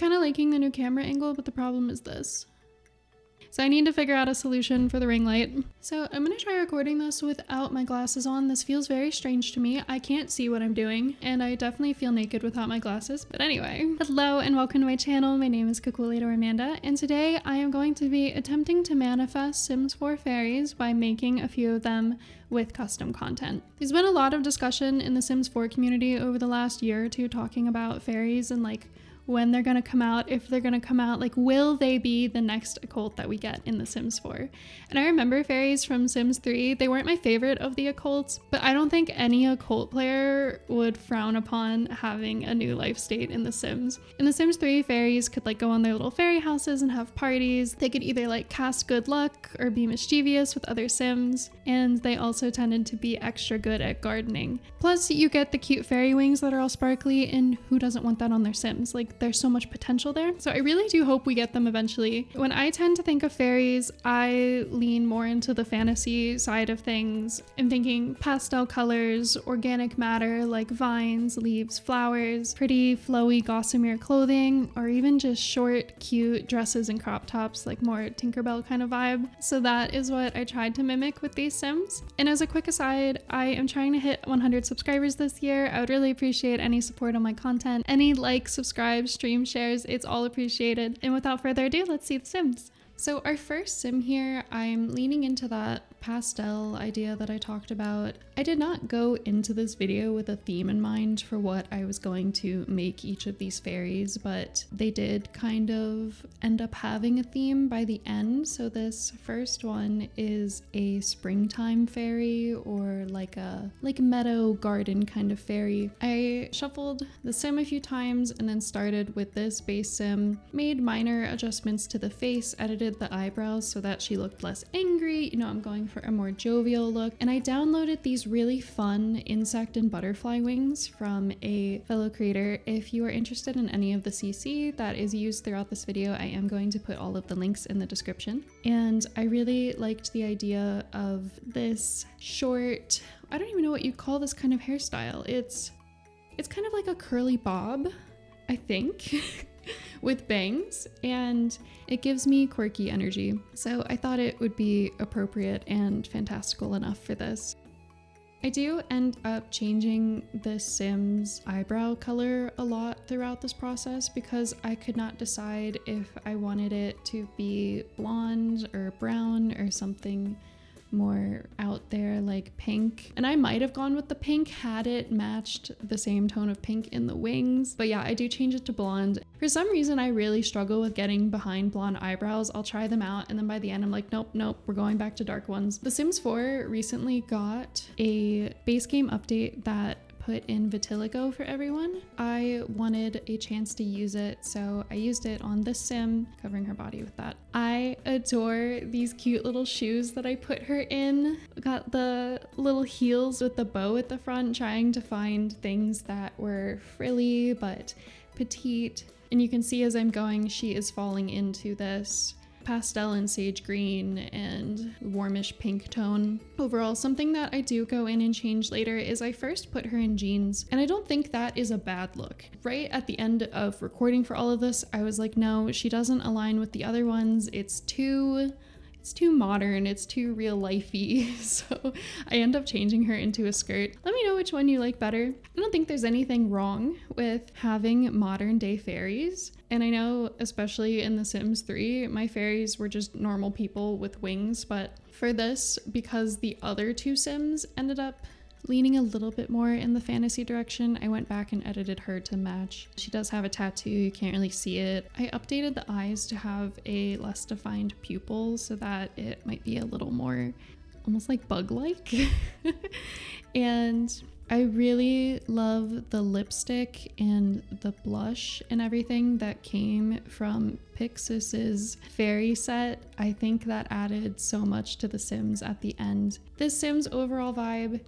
kind of liking the new camera angle, but the problem is this. So I need to figure out a solution for the ring light. So I'm gonna try recording this without my glasses on. This feels very strange to me. I can't see what I'm doing, and I definitely feel naked without my glasses. But anyway, hello and welcome to my channel. My name is Kakulidor Amanda, and today I am going to be attempting to manifest Sims 4 fairies by making a few of them with custom content. There's been a lot of discussion in the Sims 4 community over the last year or two talking about fairies and like when they're gonna come out, if they're gonna come out, like will they be the next occult that we get in the Sims 4? And I remember fairies from Sims 3, they weren't my favorite of the occults, but I don't think any occult player would frown upon having a new life state in the Sims. In the Sims 3, fairies could like go on their little fairy houses and have parties. They could either like cast good luck or be mischievous with other Sims, and they also tended to be extra good at gardening. Plus you get the cute fairy wings that are all sparkly, and who doesn't want that on their Sims? Like there's so much potential there. So I really do hope we get them eventually. When I tend to think of fairies, I lean more into the fantasy side of things. I'm thinking pastel colors, organic matter like vines, leaves, flowers, pretty flowy gossamer clothing, or even just short, cute dresses and crop tops, like more Tinkerbell kind of vibe. So that is what I tried to mimic with these Sims. And as a quick aside, I am trying to hit 100 subscribers this year. I would really appreciate any support on my content. Any likes, subscribes, stream shares, it's all appreciated. And without further ado, let's see the Sims. So our first Sim here, I'm leaning into that pastel idea that I talked about. I did not go into this video with a theme in mind for what I was going to make each of these fairies, but they did kind of end up having a theme by the end. So this first one is a springtime fairy, or like a meadow garden kind of fairy. I shuffled the Sim a few times and then started with this base Sim, made minor adjustments to the face, edited the eyebrows so that she looked less angry. You know, I'm going for a more jovial look. And I downloaded these really fun insect and butterfly wings from a fellow creator. If you are interested in any of the CC that is used throughout this video, I am going to put all of the links in the description. And I really liked the idea of this short, I don't even know what you'd call this kind of hairstyle. It's kind of like a curly bob, I think. with bangs, and it gives me quirky energy. So I thought it would be appropriate and fantastical enough for this. I do end up changing the Sim's eyebrow color a lot throughout this process because I could not decide if I wanted it to be blonde or brown or something more out there like pink. And I might have gone with the pink had it matched the same tone of pink in the wings. But yeah, I do change it to blonde. For some reason, I really struggle with getting behind blonde eyebrows. I'll try them out and then by the end I'm like, nope, we're going back to dark ones. The Sims 4 recently got a base game update that put in vitiligo for everyone. I wanted a chance to use it, so I used it on this Sim, covering her body with that. I adore these cute little shoes that I put her in. Got the little heels with the bow at the front, trying to find things that were frilly but petite. And you can see as I'm going, she is falling into this pastel and sage green and warmish pink tone. Overall, something that I do go in and change later is I first put her in jeans, and I don't think that is a bad look. Right at the end of recording for all of this, I was like, no, she doesn't align with the other ones. It's too modern, it's too real lifey. So I end up changing her into a skirt. Let me know which one you like better. I don't think there's anything wrong with having modern day fairies. And I know, especially in The Sims 3, my fairies were just normal people with wings. But for this, because the other two Sims ended up leaning a little bit more in the fantasy direction, I went back and edited her to match. She does have a tattoo, you can't really see it. I updated the eyes to have a less defined pupil so that it might be a little more almost like bug-like. And I really love the lipstick and the blush and everything that came from Pixis's fairy set. I think that added so much to The Sims at the end. This Sims overall vibe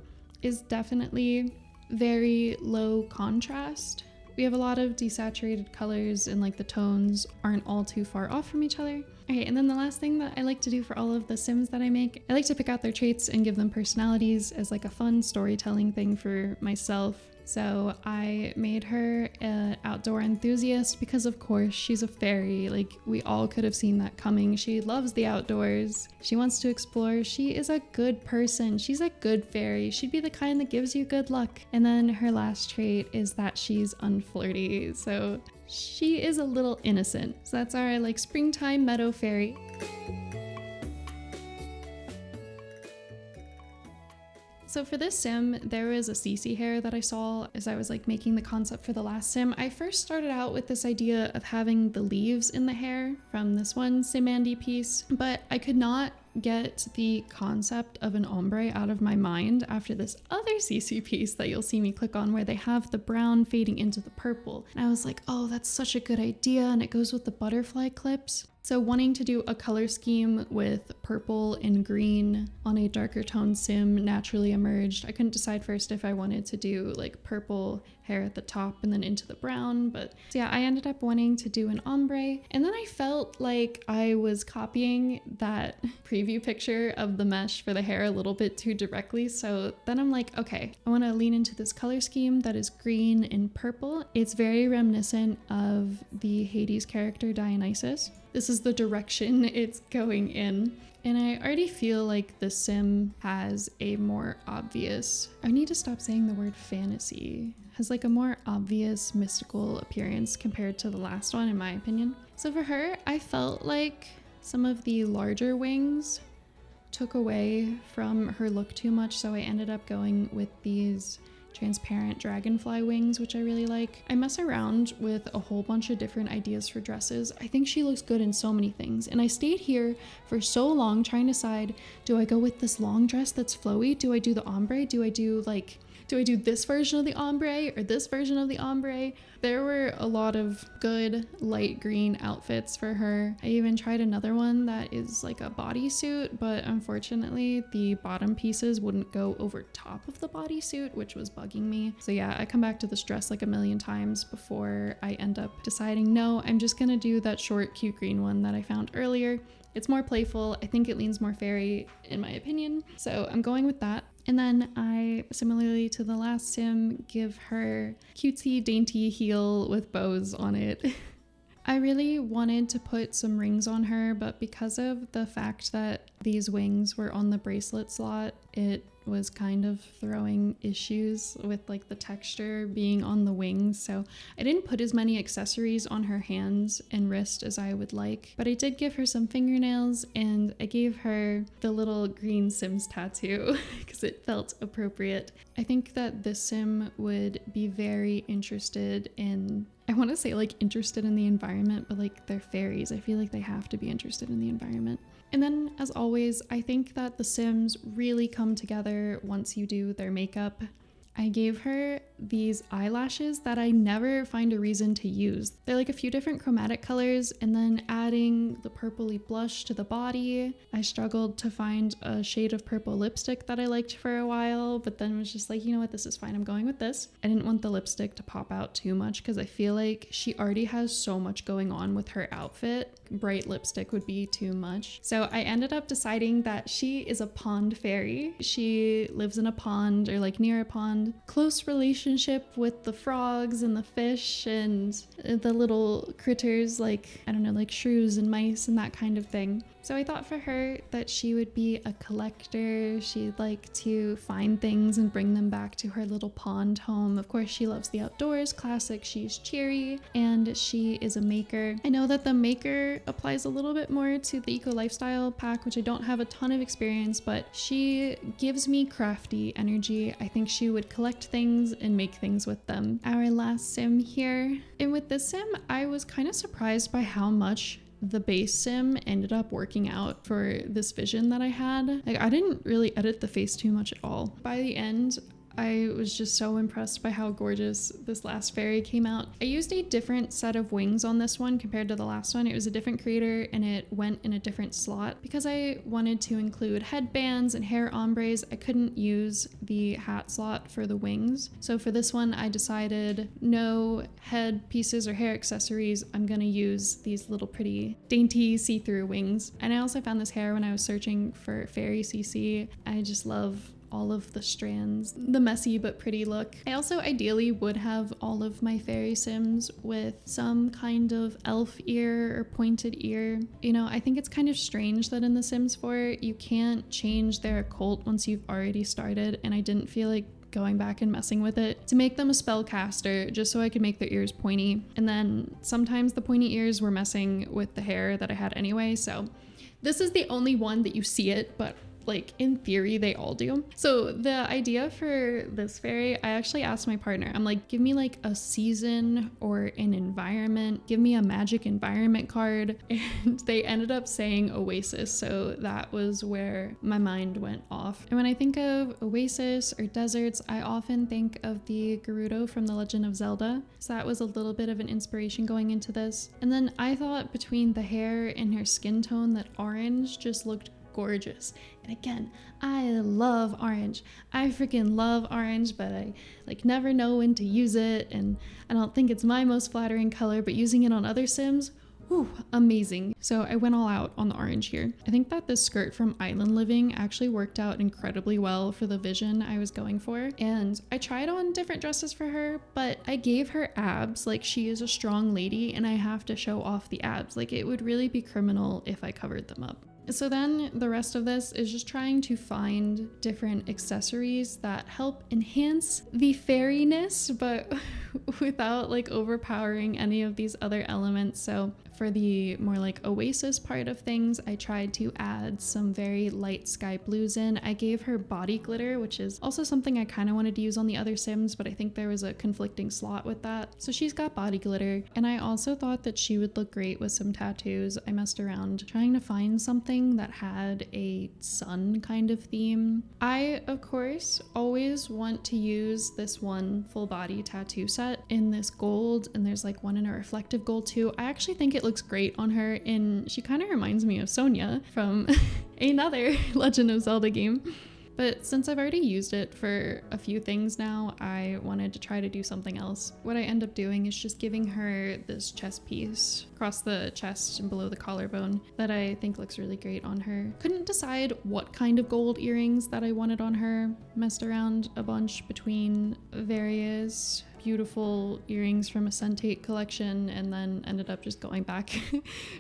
is definitely very low contrast. We have a lot of desaturated colors and like the tones aren't all too far off from each other. Okay, and then the last thing that I like to do for all of the Sims that I make, I like to pick out their traits and give them personalities as like a fun storytelling thing for myself. So I made her an outdoor enthusiast because of course she's a fairy. Like we all could have seen that coming. She loves the outdoors. She wants to explore. She is a good person. She's a good fairy. She'd be the kind that gives you good luck. And then her last trait is that she's unflirty. So she is a little innocent. So that's our like springtime meadow fairy. So for this sim, there was a CC hair that I saw as I was like making the concept for the last sim. I first started out with this idea of having the leaves in the hair from this one Sim Andy piece, but I could not get the concept of an ombre out of my mind after this other CC piece that you'll see me click on where they have the brown fading into the purple. And I was like, oh, that's such a good idea, and it goes with the butterfly clips. So wanting to do a color scheme with purple and green on a darker tone sim naturally emerged. I couldn't decide first if I wanted to do like purple hair at the top and then into the brown, but so yeah, I ended up wanting to do an ombre. And then I felt like I was copying that preview picture of the mesh for the hair a little bit too directly. So then I'm like, okay, I want to lean into this color scheme that is green and purple. It's very reminiscent of the Hades character Dionysus. This is the direction it's going in. And I already feel like the sim has a more obvious, I need to stop saying the word fantasy, has like a more obvious mystical appearance compared to the last one in my opinion. So for her, I felt like some of the larger wings took away from her look too much, so I ended up going with these transparent dragonfly wings, which I really like. I mess around with a whole bunch of different ideas for dresses. I think she looks good in so many things, and I stayed here for so long trying to decide, do I go with this long dress that's flowy? Do I do the ombre? Do I do this version of the ombre or this version of the ombre? There were a lot of good light green outfits for her. I even tried another one that is like a bodysuit, but unfortunately the bottom pieces wouldn't go over top of the bodysuit, which was bugging me. So yeah, I come back to this dress like a million times before I end up deciding, no, I'm just gonna do that short cute green one that I found earlier. It's more playful. I think it leans more fairy in my opinion. So I'm going with that. And then I, similarly to the last sim, give her cutesy dainty heel with bows on it. I really wanted to put some rings on her, but because of the fact that these wings were on the bracelet slot, it was kind of throwing issues with like the texture being on the wings. So I didn't put as many accessories on her hands and wrist as I would like, but I did give her some fingernails and I gave her the little green Sims tattoo because it felt appropriate. I think that this sim would be very interested in, I want to say like interested in the environment, but like they're fairies. I feel like they have to be interested in the environment. And then, as always, I think that the Sims really come together once you do their makeup. I gave her these eyelashes that I never find a reason to use. They're like a few different chromatic colors, and then adding the purpley blush to the body. I struggled to find a shade of purple lipstick that I liked for a while, but then was just like, you know what, this is fine, I'm going with this. I didn't want the lipstick to pop out too much because I feel like she already has so much going on with her outfit. Bright lipstick would be too much. So I ended up deciding that she is a pond fairy. She lives in a pond or like near a pond. Close relationship with the frogs and the fish and the little critters like, I don't know, like shrews and mice and that kind of thing. So I thought for her that she would be a collector. She'd like to find things and bring them back to her little pond home. Of course, she loves the outdoors, classic. She's cheery and she is a maker. I know that the maker applies a little bit more to the eco lifestyle pack, which I don't have a ton of experience, but she gives me crafty energy. I think she would collect things and make things with them. Our last sim here. And with this sim, I was kind of surprised by how much the base sim ended up working out for this vision that I had. Like, I didn't really edit the face too much at all. By the end, I was just so impressed by how gorgeous this last fairy came out. I used a different set of wings on this one compared to the last one. It was a different creator and it went in a different slot. Because I wanted to include headbands and hair ombres, I couldn't use the hat slot for the wings. So for this one, I decided no head pieces or hair accessories. I'm gonna use these little pretty dainty see-through wings. And I also found this hair when I was searching for fairy CC. I just love all of the strands, the messy but pretty look. I also ideally would have all of my fairy sims with some kind of elf ear or pointed ear. You know, I think it's kind of strange that in The Sims 4 you can't change their occult once you've already started, and I didn't feel like going back and messing with it to make them a spellcaster just so I could make their ears pointy. And then sometimes the pointy ears were messing with the hair that I had anyway, so this is the only one that you see it, but like in theory they all do. So the idea for this fairy, I actually asked my partner, I'm like, give me like a season or an environment, give me a magic environment card, and they ended up saying Oasis, so that was where my mind went off. And when I think of Oasis or deserts, I often think of the Gerudo from The Legend of Zelda, so that was a little bit of an inspiration going into this. And then I thought between the hair and her skin tone that orange just looked gorgeous. And again, I love orange. I freaking love orange, but I like never know when to use it, and I don't think it's my most flattering color, but using it on other Sims, whew, amazing. So I went all out on the orange here. I think that this skirt from Island Living actually worked out incredibly well for the vision I was going for. And I tried on different dresses for her, but I gave her abs. Like, she is a strong lady and I have to show off the abs. Like, it would really be criminal if I covered them up. So then the rest of this is just trying to find different accessories that help enhance the fairiness, but without like overpowering any of these other elements. So for the more like Oasis part of things, I tried to add some very light sky blues in. I gave her body glitter, which is also something I kind of wanted to use on the other Sims, but I think there was a conflicting slot with that. So she's got body glitter. And I also thought that she would look great with some tattoos. I messed around trying to find something that had a sun kind of theme. I, of course, always want to use this one full body tattoo set in this gold, and there's like one in a reflective gold too. I actually think it looks great on her, and she kind of reminds me of Sonia from another Legend of Zelda game. But since I've already used it for a few things now, I wanted to try to do something else. What I end up doing is just giving her this chest piece across the chest and below the collarbone that I think looks really great on her. Couldn't decide what kind of gold earrings that I wanted on her. Messed around a bunch between various beautiful earrings from a Sentate collection, and then ended up just going back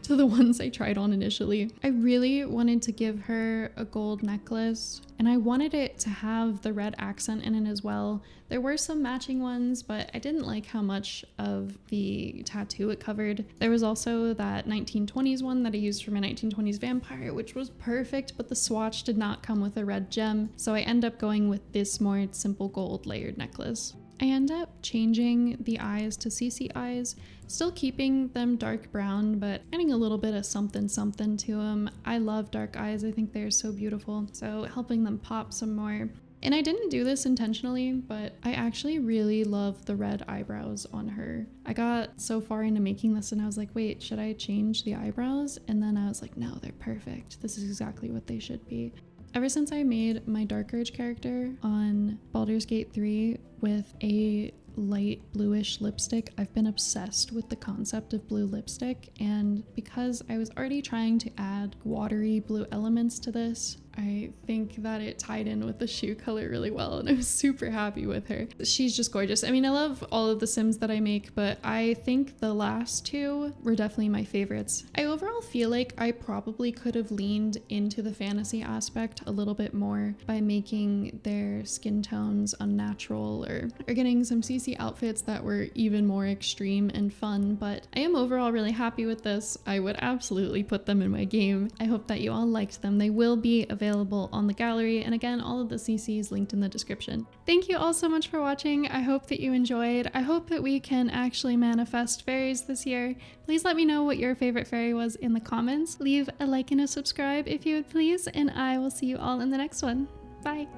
to the ones I tried on initially. I really wanted to give her a gold necklace, and I wanted it to have the red accent in it as well. There were some matching ones, but I didn't like how much of the tattoo it covered. There was also that 1920s one that I used for my 1920s vampire, which was perfect, but the swatch did not come with a red gem, so I end up going with this more simple gold layered necklace. I end up changing the eyes to CC eyes, still keeping them dark brown, but adding a little bit of something something to them. I love dark eyes, I think they're so beautiful, so helping them pop some more. And I didn't do this intentionally, but I actually really love the red eyebrows on her. I got so far into making this and I was like, wait, should I change the eyebrows? And then I was like, no, they're perfect. This is exactly what they should be. Ever since I made my Dark Urge character on Baldur's Gate 3 with a light bluish lipstick, I've been obsessed with the concept of blue lipstick, and because I was already trying to add watery blue elements to this, I think that it tied in with the shoe color really well, and I was super happy with her. She's just gorgeous. I mean, I love all of the Sims that I make, but I think the last two were definitely my favorites. I overall feel like I probably could have leaned into the fantasy aspect a little bit more by making their skin tones unnatural, or getting some CC outfits that were even more extreme and fun, but I am overall really happy with this. I would absolutely put them in my game. I hope that you all liked them. They will be available on the gallery, and again, all of the CC is linked in the description. Thank you all so much for watching. I hope that you enjoyed. I hope that we can actually manifest fairies this year. Please let me know what your favorite fairy was in the comments. Leave a like and a subscribe if you would please, and I will see you all in the next one. Bye!